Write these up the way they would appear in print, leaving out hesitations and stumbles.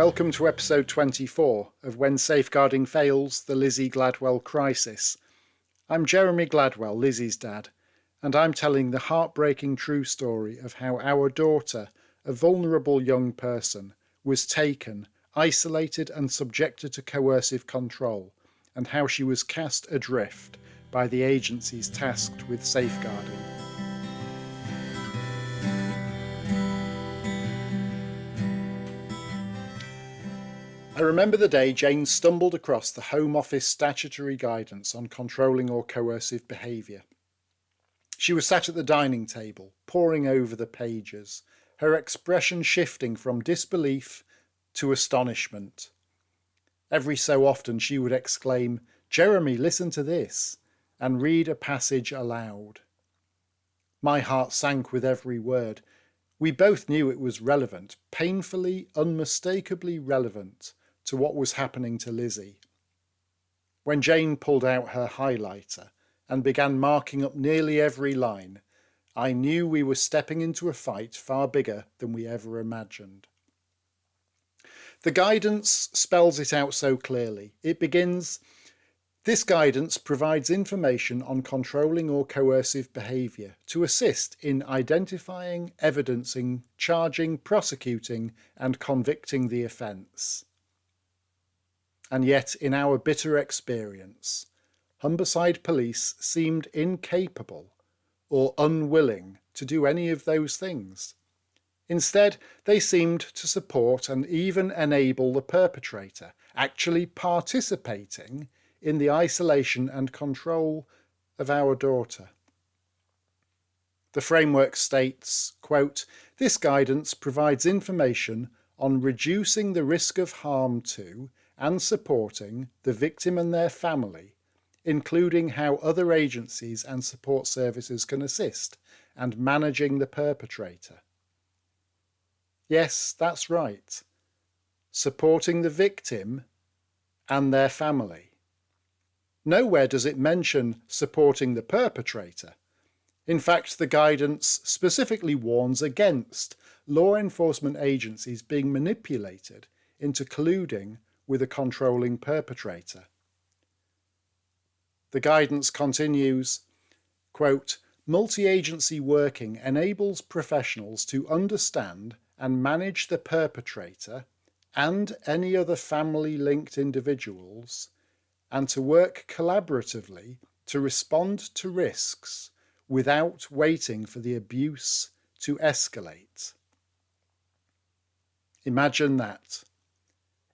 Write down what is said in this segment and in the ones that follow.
Welcome to episode 24 of When Safeguarding Fails, the Lizzie Gladwell Crisis. I'm Jeremy Gladwell, Lizzie's dad, and I'm telling the heartbreaking true story of how our daughter, a vulnerable young person, was taken, isolated and subjected to coercive control, and how she was cast adrift by the agencies tasked with safeguarding. I remember the day Jane stumbled across the Home Office statutory guidance on controlling or coercive behaviour. She was sat at the dining table, poring over the pages, her expression shifting from disbelief to astonishment. Every so often she would exclaim, "Jeremy, listen to this," and read a passage aloud. My heart sank with every word. We both knew it was relevant, painfully, unmistakably relevant to what was happening to Lizzie. When Jane pulled out her highlighter and began marking up nearly every line, I knew we were stepping into a fight far bigger than we ever imagined. The guidance spells it out so clearly. It begins, "This guidance provides information on controlling or coercive behaviour to assist in identifying, evidencing, charging, prosecuting and convicting the offence." And yet, in our bitter experience, Humberside Police seemed incapable or unwilling to do any of those things. Instead, they seemed to support and even enable the perpetrator, actually participating in the isolation and control of our daughter. The framework states, quote, "This guidance provides information on reducing the risk of harm to and supporting the victim and their family, including how other agencies and support services can assist, and managing the perpetrator." Yes, that's right. Supporting the victim and their family. Nowhere does it mention supporting the perpetrator. In fact, the guidance specifically warns against law enforcement agencies being manipulated into colluding with a controlling perpetrator. The guidance continues, quote, "Multi-agency working enables professionals to understand and manage the perpetrator and any other family-linked individuals, and to work collaboratively to respond to risks without waiting for the abuse to escalate." Imagine that.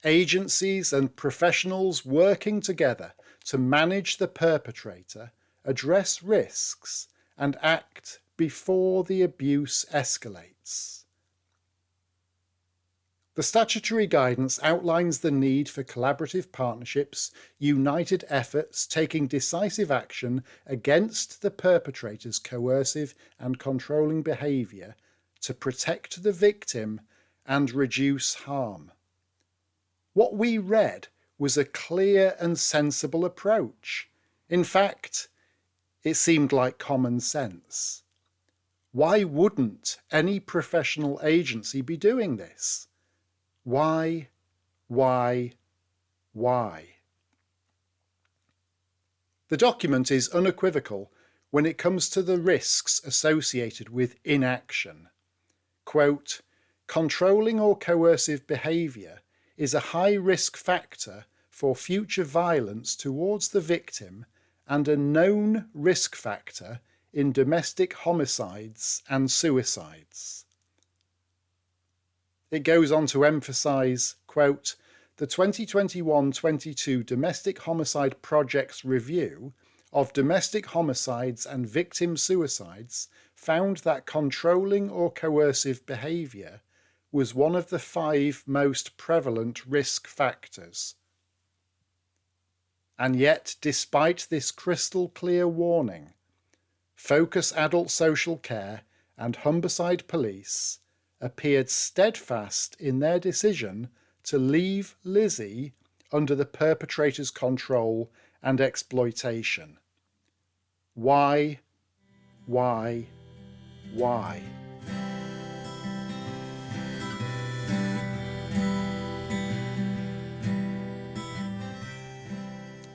Agencies and professionals working together to manage the perpetrator, address risks, and act before the abuse escalates. The statutory guidance outlines the need for collaborative partnerships, united efforts, taking decisive action against the perpetrator's coercive and controlling behaviour to protect the victim and reduce harm. What we read was a clear and sensible approach. In fact, it seemed like common sense. Why wouldn't any professional agency be doing this? Why? The document is unequivocal when it comes to the risks associated with inaction. Quote, "Controlling or coercive behaviour is a high-risk factor for future violence towards the victim and a known risk factor in domestic homicides and suicides." It goes on to emphasise, quote, "The 2021-22 Domestic Homicide Project's review of domestic homicides and victim suicides found that controlling or coercive behaviour was one of the 5 most prevalent risk factors." And yet, despite this crystal clear warning, Focus Adult Social Care and Humberside Police appeared steadfast in their decision to leave Lizzie under the perpetrator's control and exploitation. Why?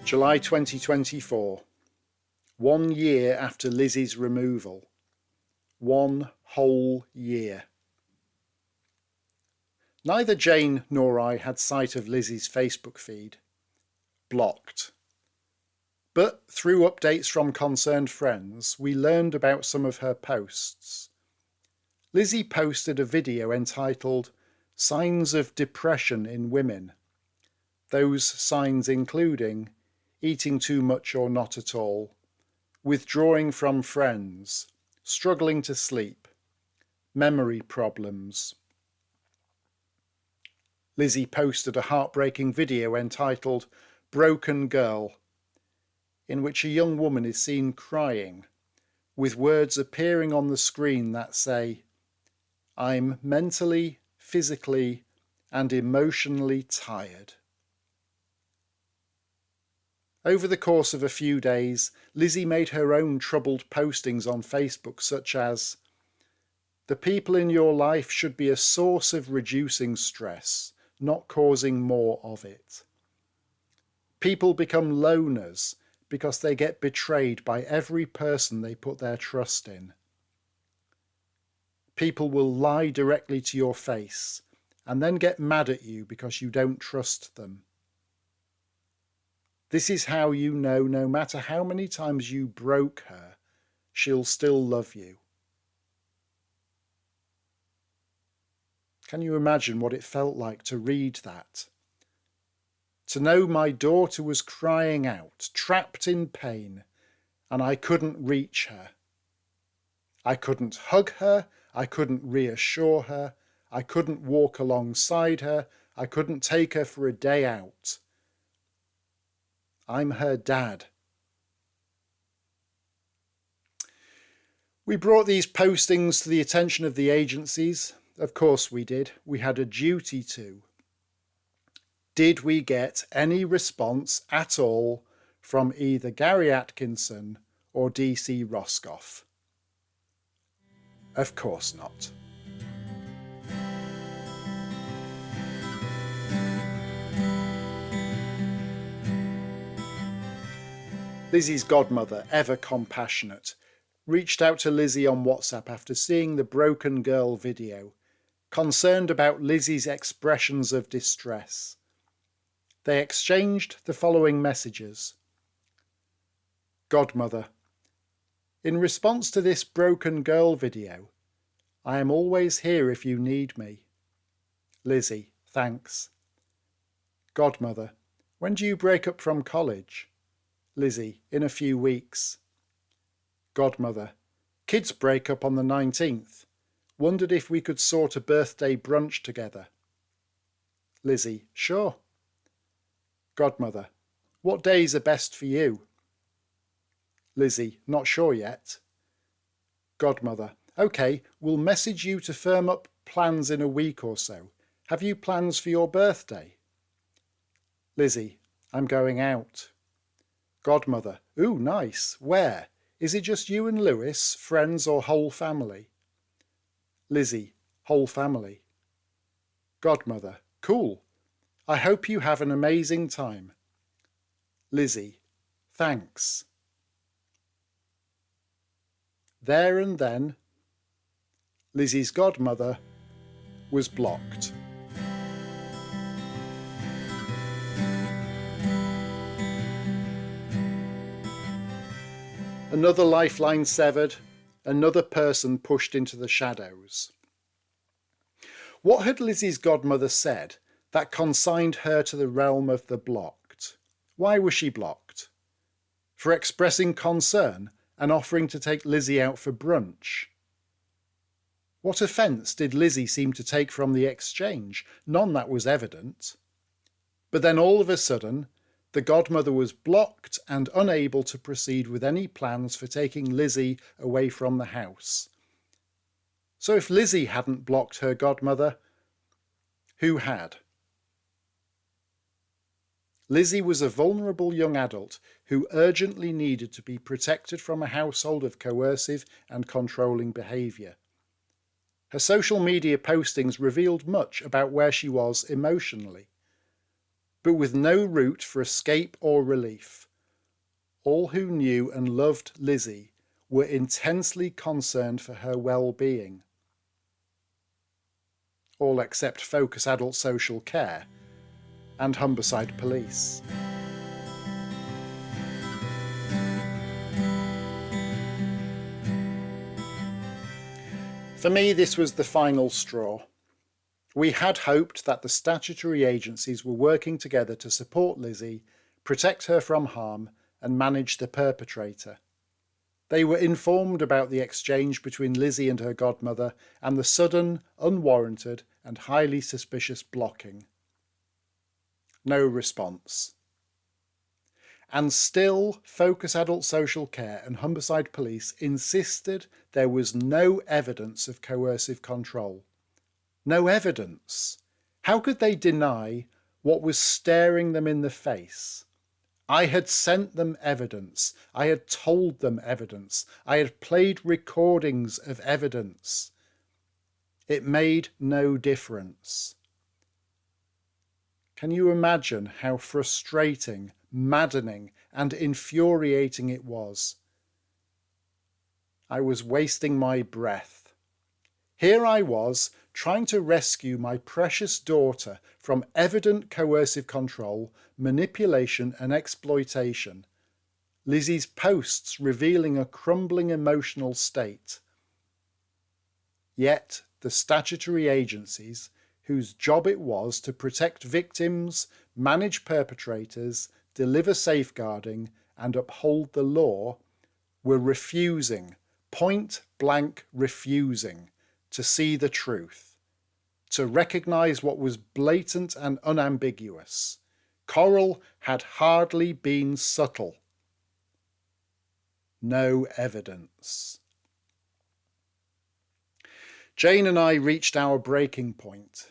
July 2024. 1 year after Lizzie's removal. 1 whole year. Neither Jane nor I had sight of Lizzie's Facebook feed. Blocked. But through updates from concerned friends, we learned about some of her posts. Lizzie posted a video entitled "Signs of Depression in Women." Those signs including eating too much or not at all, withdrawing from friends, struggling to sleep, memory problems. Lizzie posted a heartbreaking video entitled "Broken Girl," in which a young woman is seen crying, with words appearing on the screen that say, "I'm mentally, physically, and emotionally tired." Over the course of a few days, Lizzie made her own troubled postings on Facebook, such as, "The people in your life should be a source of reducing stress, not causing more of it. People become loners because they get betrayed by every person they put their trust in. People will lie directly to your face and then get mad at you because you don't trust them. This is how you know no matter how many times you broke her, she'll still love you." Can you imagine what it felt like to read that? To know my daughter was crying out, trapped in pain, and I couldn't reach her. I couldn't hug her, I couldn't reassure her, I couldn't walk alongside her, I couldn't take her for a day out. I'm her dad. We brought these postings to the attention of the agencies. Of course we did. We had a duty to. Did we get any response at all from either Gary Atkinson or DC Roscoff? Of course not. Lizzie's godmother, ever compassionate, reached out to Lizzie on WhatsApp after seeing the Broken Girl video, concerned about Lizzie's expressions of distress. They exchanged the following messages. Godmother, in response to this Broken Girl video, I am always here if you need me. Lizzie, thanks. Godmother, when do you break up from college? Lizzie, in a few weeks. Godmother, kids break up on the 19th. Wondered if we could sort a birthday brunch together. Lizzie, sure. Godmother, what days are best for you? Lizzie, not sure yet. Godmother, OK, we'll message you to firm up plans in a week or so. Have you plans for your birthday? Lizzie, I'm going out. Godmother, ooh, nice. Where? Is it just you and Lewis, friends or whole family? Lizzie, whole family. Godmother, cool. I hope you have an amazing time. Lizzie, thanks. There and then, Lizzie's godmother was blocked. Another lifeline severed, another person pushed into the shadows. What had Lizzie's godmother said that consigned her to the realm of the blocked? Why was she blocked? For expressing concern and offering to take Lizzie out for brunch. What offence did Lizzie seem to take from the exchange? None that was evident. But then all of a sudden, the godmother was blocked and unable to proceed with any plans for taking Lizzie away from the house. So if Lizzie hadn't blocked her godmother, who had? Lizzie was a vulnerable young adult who urgently needed to be protected from a household of coercive and controlling behaviour. Her social media postings revealed much about where she was emotionally. but with no route for escape or relief. All who knew and loved Lizzie were intensely concerned for her well-being. All except Focus Adult Social Care and Humberside Police. For me, this was the final straw. We had hoped that the statutory agencies were working together to support Lizzie, protect her from harm, and manage the perpetrator. They were informed about the exchange between Lizzie and her godmother and the sudden, unwarranted, and highly suspicious blocking. No response. And still, Focus Adult Social Care and Humberside Police insisted there was no evidence of coercive control. No evidence. How could they deny what was staring them in the face? I had sent them evidence. I had told them evidence. I had played recordings of evidence. It made no difference. Can you imagine how frustrating, maddening, and infuriating it was? I was wasting my breath. Here I was, trying to rescue my precious daughter from evident coercive control, manipulation, and exploitation. Lizzie's posts revealing a crumbling emotional state. Yet the statutory agencies, whose job it was to protect victims, manage perpetrators, deliver safeguarding, and uphold the law, were refusing, point-blank refusing, to see the truth, to recognise what was blatant and unambiguous. Coral had hardly been subtle. No evidence. Jane and I reached our breaking point.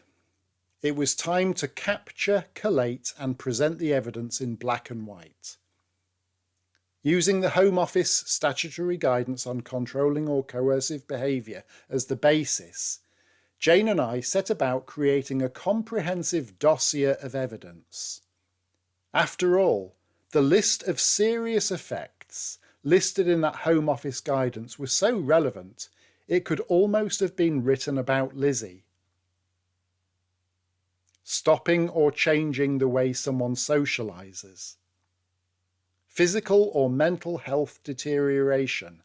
It was time to capture, collate, and present the evidence in black and white. Using the Home Office statutory guidance on controlling or coercive behaviour as the basis, Jane and I set about creating a comprehensive dossier of evidence. After all, the list of serious effects listed in that Home Office guidance was so relevant, it could almost have been written about Lizzie. Stopping or changing the way someone socialises. Physical or mental health deterioration.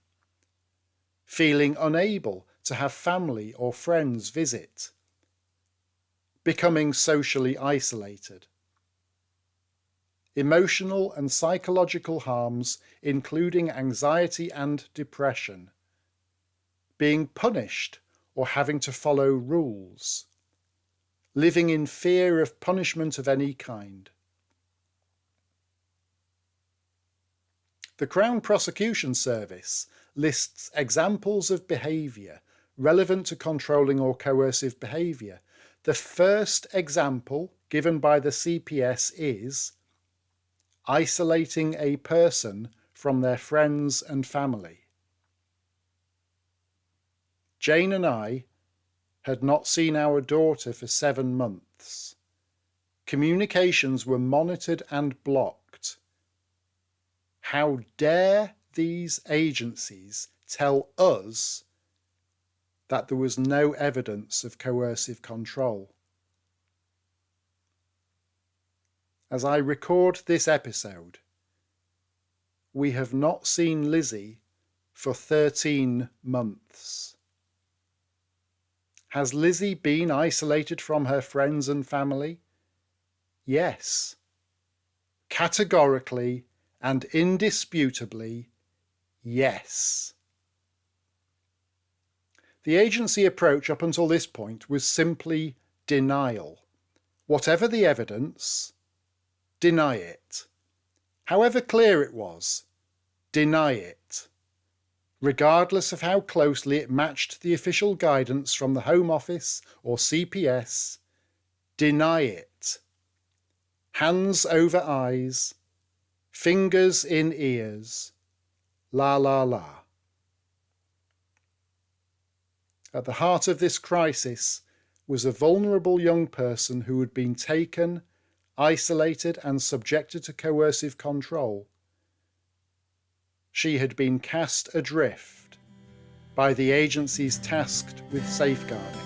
Feeling unable to have family or friends visit. Becoming socially isolated. Emotional and psychological harms, including anxiety and depression. Being punished or having to follow rules. Living in fear of punishment of any kind. The Crown Prosecution Service lists examples of behaviour relevant to controlling or coercive behaviour. The first example given by the CPS is isolating a person from their friends and family. Jane and I had not seen our daughter for 7 months. Communications were monitored and blocked. How dare these agencies tell us that there was no evidence of coercive control? As I record this episode, we have not seen Lizzie for 13 months. Has Lizzie been isolated from her friends and family? Yes. Categorically and indisputably, yes. The agency approach up until this point was simply denial. Whatever the evidence, deny it. However clear it was, deny it. Regardless of how closely it matched the official guidance from the Home Office or CPS, deny it. Hands over eyes, fingers in ears, la la la. At the heart of this crisis was a vulnerable young person who had been taken, isolated and subjected to coercive control. She had been cast adrift by the agencies tasked with safeguarding.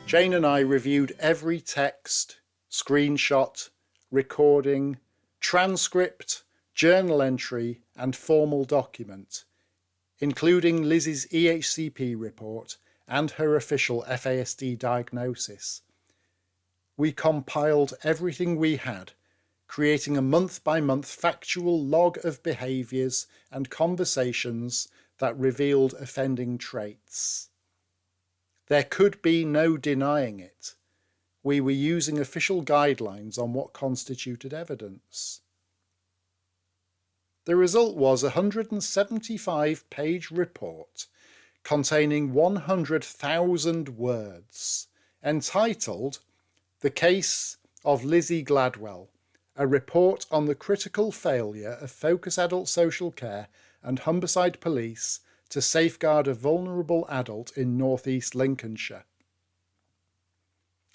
Jane and I reviewed every text, screenshot, recording, transcript, journal entry and formal document, including Lizzie's EHCP report and her official FASD diagnosis. We compiled everything we had, creating a month-by-month factual log of behaviours and conversations that revealed offending traits. There could be no denying it. We were using official guidelines on what constituted evidence. The result was a 175-page report containing 100,000 words, entitled The Case of Lizzie Gladwell, a report on the critical failure of Focus Adult Social Care and Humberside Police to safeguard a vulnerable adult in North East Lincolnshire.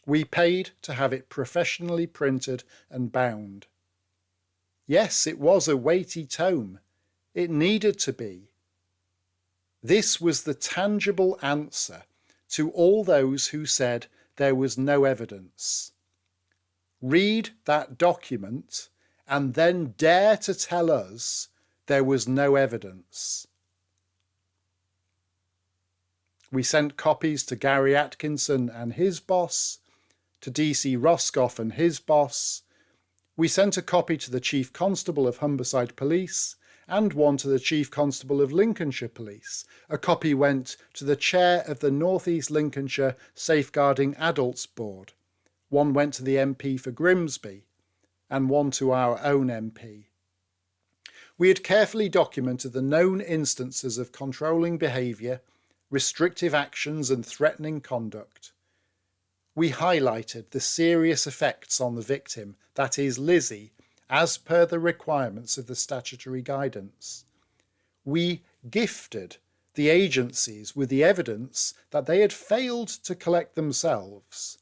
We paid to have it professionally printed and bound. Yes, it was a weighty tome. It needed to be. This was the tangible answer to all those who said there was no evidence. Read that document and then dare to tell us there was no evidence. We sent copies to Gary Atkinson and his boss, to DC Roscoff and his boss. We sent a copy to the Chief Constable of Humberside Police and one to the Chief Constable of Lincolnshire Police. A copy went to the Chair of the North East Lincolnshire Safeguarding Adults Board. One went to the MP for Grimsby and one to our own MP. We had carefully documented the known instances of controlling behaviour, restrictive actions and threatening conduct. We highlighted the serious effects on the victim, that is Lizzie, as per the requirements of the statutory guidance. We gifted the agencies with the evidence that they had failed to collect themselves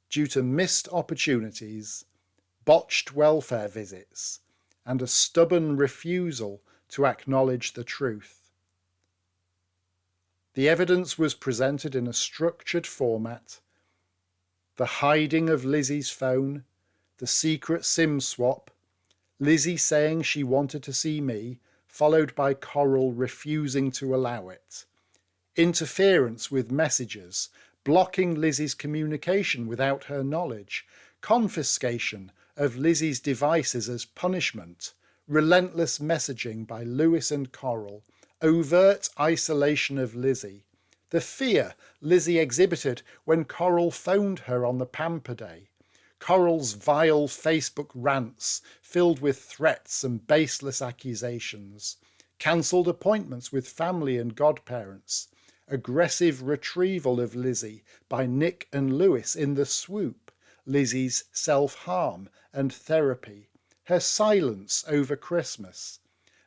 due to missed opportunities, botched welfare visits, and a stubborn refusal to acknowledge the truth. The evidence was presented in a structured format. The hiding of Lizzie's phone, the secret SIM swap, Lizzie saying she wanted to see me, followed by Coral refusing to allow it. Interference with messages, blocking Lizzie's communication without her knowledge, confiscation of Lizzie's devices as punishment, relentless messaging by Lewis and Coral, overt isolation of Lizzie, the fear Lizzie exhibited when Coral phoned her on the Pamper Day, Coral's vile Facebook rants filled with threats and baseless accusations, cancelled appointments with family and godparents, aggressive retrieval of Lizzie by Nick and Lewis in the swoop, Lizzie's self-harm and therapy, her silence over Christmas,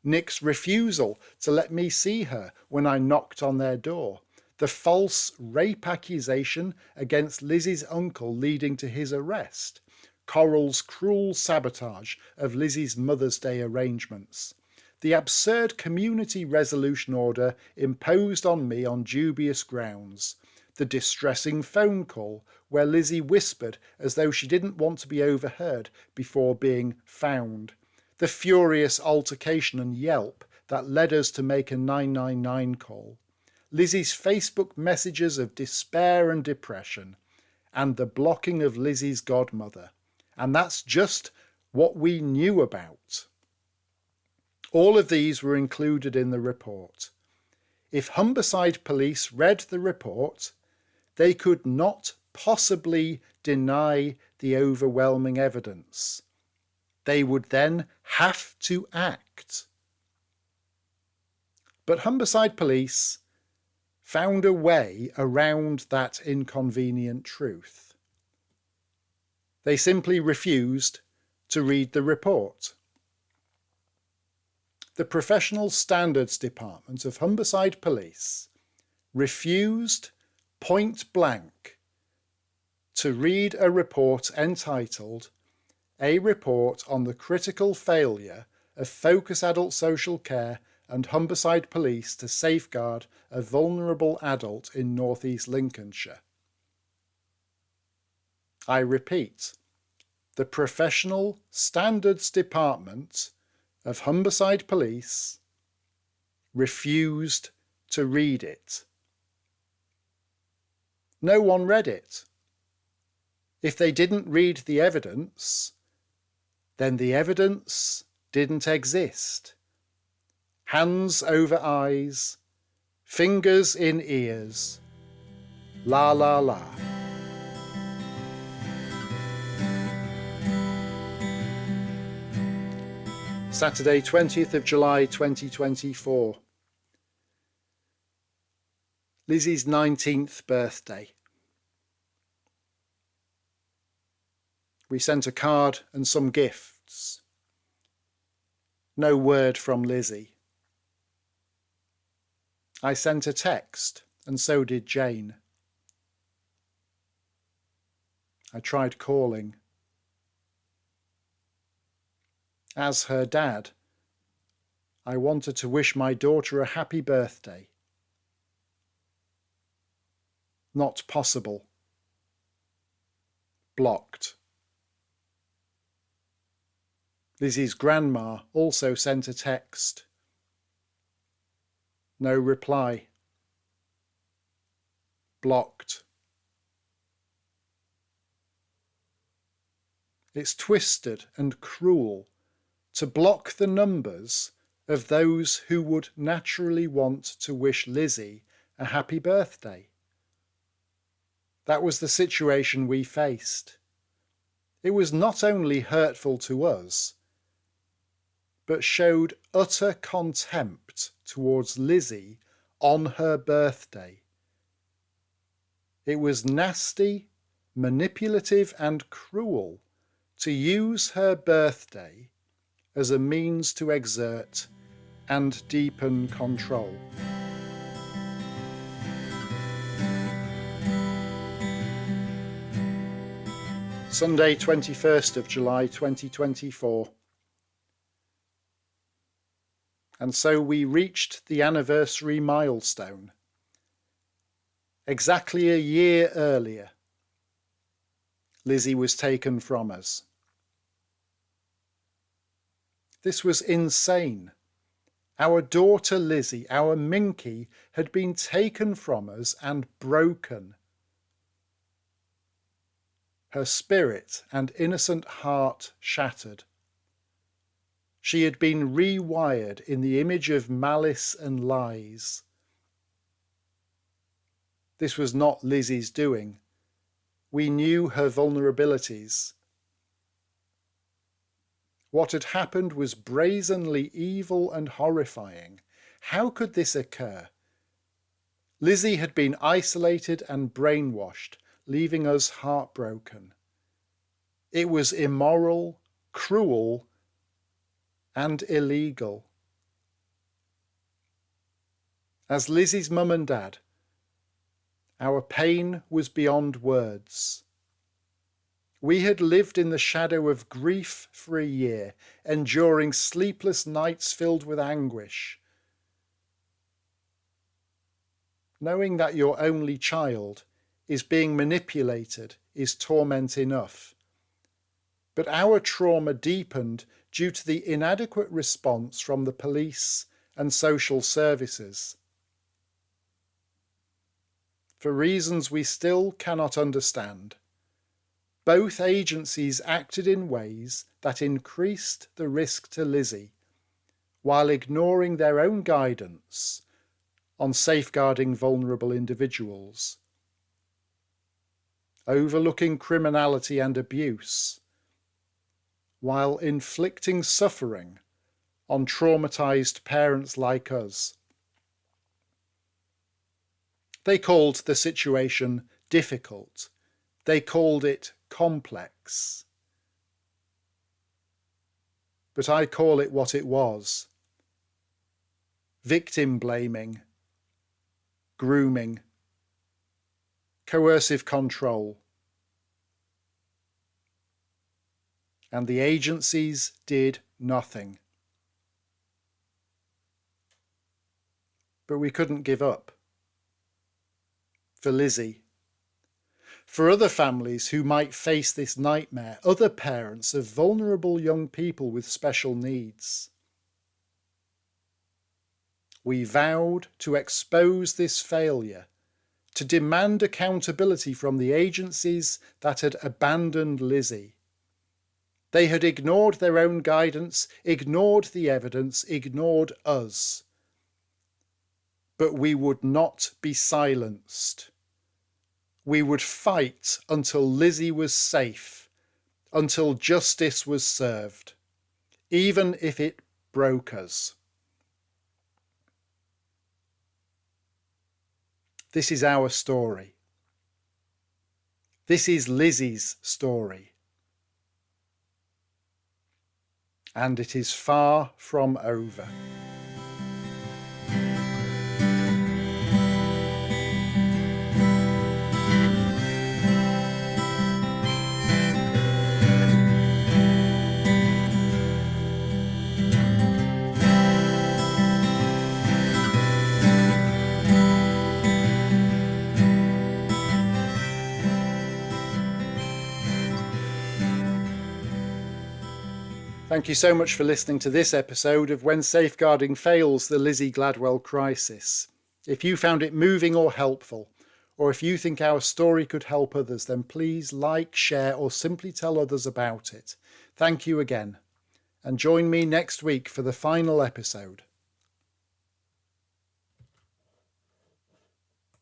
Nick's refusal to let me see her when I knocked on their door, the false rape accusation against Lizzie's uncle leading to his arrest, Coral's cruel sabotage of Lizzie's Mother's Day arrangements, the absurd community resolution order imposed on me on dubious grounds, the distressing phone call where Lizzie whispered as though she didn't want to be overheard before being found, the furious altercation and yelp that led us to make a 999 call, Lizzie's Facebook messages of despair and depression, and the blocking of Lizzie's godmother. And that's just what we knew about. All of these were included in the report. If Humberside Police read the report, they could not possibly deny the overwhelming evidence. They would then have to act. But Humberside Police found a way around that inconvenient truth. They simply refused to read the report. The Professional Standards Department of Humberside Police refused point blank to read a report entitled "A Report on the Critical Failure of Focus Adult Social Care and Humberside Police to Safeguard a Vulnerable Adult in North East Lincolnshire." I repeat, the Professional Standards Department of Humberside Police refused to read it. No one read it. If they didn't read the evidence, then the evidence didn't exist. Hands over eyes, fingers in ears, la la la. Saturday, 20th of July 2024. Lizzie's 19th birthday. We sent a card and some gifts. No word from Lizzie. I sent a text, and so did Jane. I tried calling. As her dad, I wanted to wish my daughter a happy birthday. Not possible. Blocked. Lizzie's grandma also sent a text. No reply. Blocked. It's twisted and cruel to block the numbers of those who would naturally want to wish Lizzie a happy birthday. That was the situation we faced. It was not only hurtful to us, but showed utter contempt towards Lizzie on her birthday. It was nasty, manipulative, and cruel to use her birthday as a means to exert and deepen control. Sunday, 21st of July 2024. And so we reached the anniversary milestone. Exactly a year earlier, Lizzie was taken from us. This was insane. Our daughter Lizzie, our Minky, had been taken from us and broken. Her spirit and innocent heart shattered. She had been rewired in the image of malice and lies. This was not Lizzie's doing. We knew her vulnerabilities. What had happened was brazenly evil and horrifying. How could this occur? Lizzie had been isolated and brainwashed, leaving us heartbroken. It was immoral, cruel, and illegal. As Lizzie's mum and dad, our pain was beyond words. We had lived in the shadow of grief for a year, enduring sleepless nights filled with anguish. Knowing that your only child is being manipulated is torment enough. But our trauma deepened due to the inadequate response from the police and social services. For reasons we still cannot understand, both agencies acted in ways that increased the risk to Lizzie, while ignoring their own guidance on safeguarding vulnerable individuals, overlooking criminality and abuse, while inflicting suffering on traumatized parents like us. They called the situation difficult. They called it complex. But I call it what it was. Victim blaming, grooming, coercive control. And the agencies did nothing. But we couldn't give up. For Lizzie. For other families who might face this nightmare, other parents of vulnerable young people with special needs. We vowed to expose this failure, to demand accountability from the agencies that had abandoned Lizzie. They had ignored their own guidance, ignored the evidence, ignored us. But we would not be silenced. We would fight until Lizzie was safe, until justice was served, even if it broke us. This is our story. This is Lizzie's story. And it is far from over. Thank you so much for listening to this episode of When Safeguarding Fails, the Lizzie Gladwell Crisis. If you found it moving or helpful, or if you think our story could help others, then please like, share, or simply tell others about it. Thank you again. And join me next week for the final episode.